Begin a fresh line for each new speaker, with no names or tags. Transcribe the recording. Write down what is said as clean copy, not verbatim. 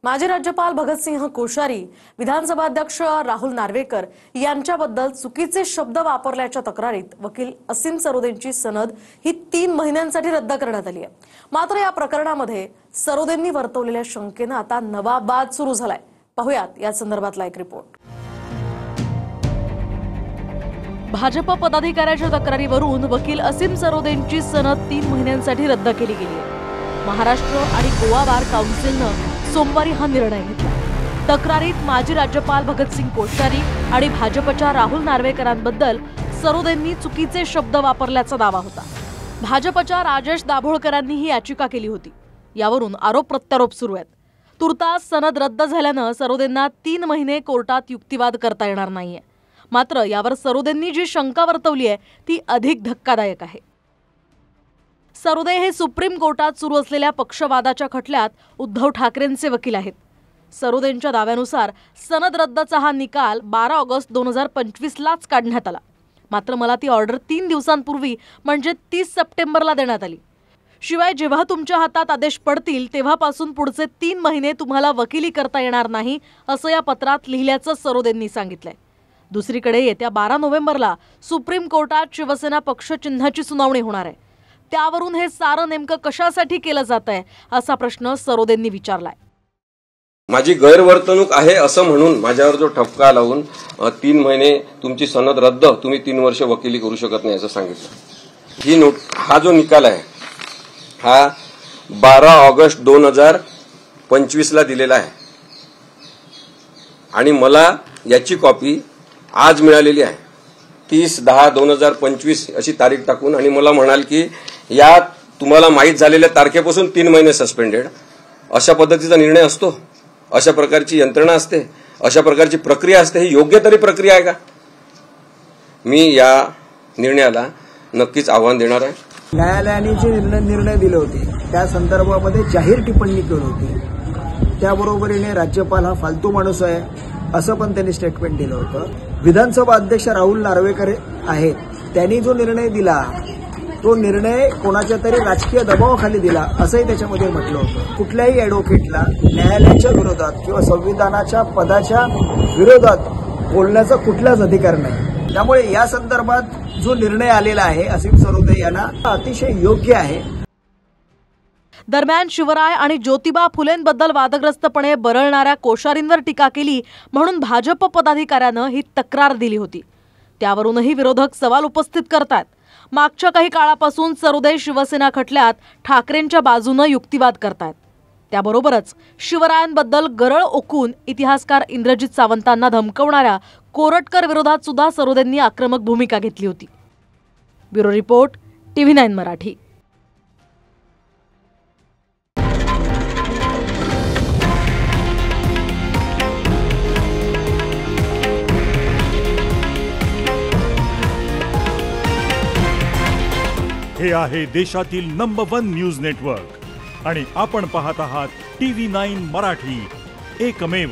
माजी राज्यपाल भगतसिंह कोश्यारी, विधानसभा अध्यक्ष राहुल नार्वेकर यांच्याबद्दल चुकीचे शब्द वापरल्याच्या तक्रारीत वकील असीम सरोदेंची सनद ही 3 महिन्यांसाठी रद्द करण्यात आली आहे। मात्र या प्रकरणामध्ये सरोदेंनी वर्तवलेल्या शंकेने आता नवा वाद सुरू झालाय। पाहूयात या संदर्भातला एक रिपोर्ट। भाजप पदाधिकाऱ्याच्या तक्रारीवरून वकील असीम सरोदेंची सनद 3 महिन्यांसाठी रद्द केली गेली आहे। महाराष्ट्र आणि गोवा बार काउन्सिलने सोमवारी हा निर्णय घेतला। तक्रारीत माजी राज्यपाल भगतसिंह कोश्यारी आणि भाजपच्या राहुल नार्वेकरांबद्दल सरोदेंनी चुकीचे शब्द वापरल्याचा दावा होता। भाजपच्या राजेश दाभोळकरांनी ही याचिका केली होती। यावरून आरोप प्रत्यारोप सुरू आहेत। तुर्तास सनद रद्द झाल्याने सरोदेंना 3 महिने कोर्टात युक्तिवाद करता येणार नाहीये। मात्र यावर सरोदेंनी जी शंका वर्तवली आहे ती अधिक धक्कादायक आहे। सरोदे हे सुप्रीम कोर्टात सुरू असलेल्या पक्षवादाच्या खटल्यात उद्धव ठाकरेंचे वकील आहेत। सरोदेंच्या दाव्यानुसार सनद रद्दचा हा निकाल 12 ऑगस्ट 2025 लाच काढण्यात आला। मात्र मला ती ऑर्डर 3 दिवसांपूर्वी म्हणजे 30 सप्टेंबरला देण्यात आली। शिवाय जेव्हा तुमच्या हातात आदेश पडतील तेव्हापासून पुढचे 3 महिने तुम्हाला वकिली करता येणार नाही असं या पत्रात लिहिल्याचं सरोदेंनी सांगितलंय। दुसरीकडे येत्या 12 नोव्हेंबरला सुप्रीम कोर्टात शिवसेना पक्ष चिन्हाची सुनावणी होणार आहे। त्यावरून हे सारं नेमकं कशासाठी केलं जातंय असा प्रश्न सरोदेंनी विचारलाय।
माझी गैरवर्तणूक आहे असं म्हणून माझ्यावर जो ठपका लावून 3 महिने तुमची सनद रद्द, तुम्ही 3 वर्ष वकिली करू शकत नाही असं सांगितलं। हा जो निकाल आहे हा 12 ऑगस्ट 2025 ला दिलेला आहे आणि मला याची कॉपी आज मिळालेली आहे। 30/10/2025 अशी तारीख टाकून आणि मला म्हणाल की या तुम्हाला माहित झालेल्या तारखेपासून 3 महिने सस्पेंडेड। अशा पद्धतीचा निर्णय असतो, अशा प्रकारची यंत्रणा असते, अशा प्रकारची प्रक्रिया असते, ही योग्य तरी प्रक्रिया आहे का? मी या निर्णयाला नक्कीच आव्हान देणार आहे।
न्यायालयाने जे निर्णय दिले होते त्या संदर्भामध्ये जाहीर टिप्पणी केली होती। त्याबरोबरीने राज्यपाल हा फालतू माणूस आहे असं पण त्यांनी स्टेटमेंट दिलं होतं। विधानसभा अध्यक्ष राहुल नार्वेकर आहेत, त्यांनी जो निर्णय दिला तो निर्णय कोणाच्या तरी राजकीय दबावाखाली दिला असंही त्याच्यामध्ये म्हटलं होतं। कुठल्याही ॲडव्होकेटला न्यायालयाच्या विरोधात किंवा संविधानाच्या पदाच्या विरोधात बोलण्याचा कुठलाच अधिकार नाही। त्यामुळे या संदर्भात जो निर्णय आलेला आहे असीम सरोदे यांना अतिशय योग्य आहे।
दरम्यान शिवराय आणि ज्योतिबा फुलेंबद्दल वादग्रस्तपणे बरळणाऱ्या कोश्यारींवर टीका केली म्हणून भाजप पदाधिकाऱ्यानं ही तक्रार दिली होती। त्यावरूनही विरोधक सवाल उपस्थित करतात। मागच्या काही काळापासून सरोदे शिवसेना खटल्यात ठाकरेंच्या बाजूने युक्तिवाद करतात। त्याबरोबरच शिवरायांबद्दल गरळ ओकून इतिहासकार इंद्रजित सावंतांना धमकवणाऱ्या कोरटकर विरोधात सुद्धा सरोदेंनी आक्रमक भूमिका घेतली होती। Bureau report, TV9 Marathi.
हे आहे देशातील नंबर 1 न्यूज नेटवर्क आणि आपण पाहत आहात TV9 मराठी, एकमेव।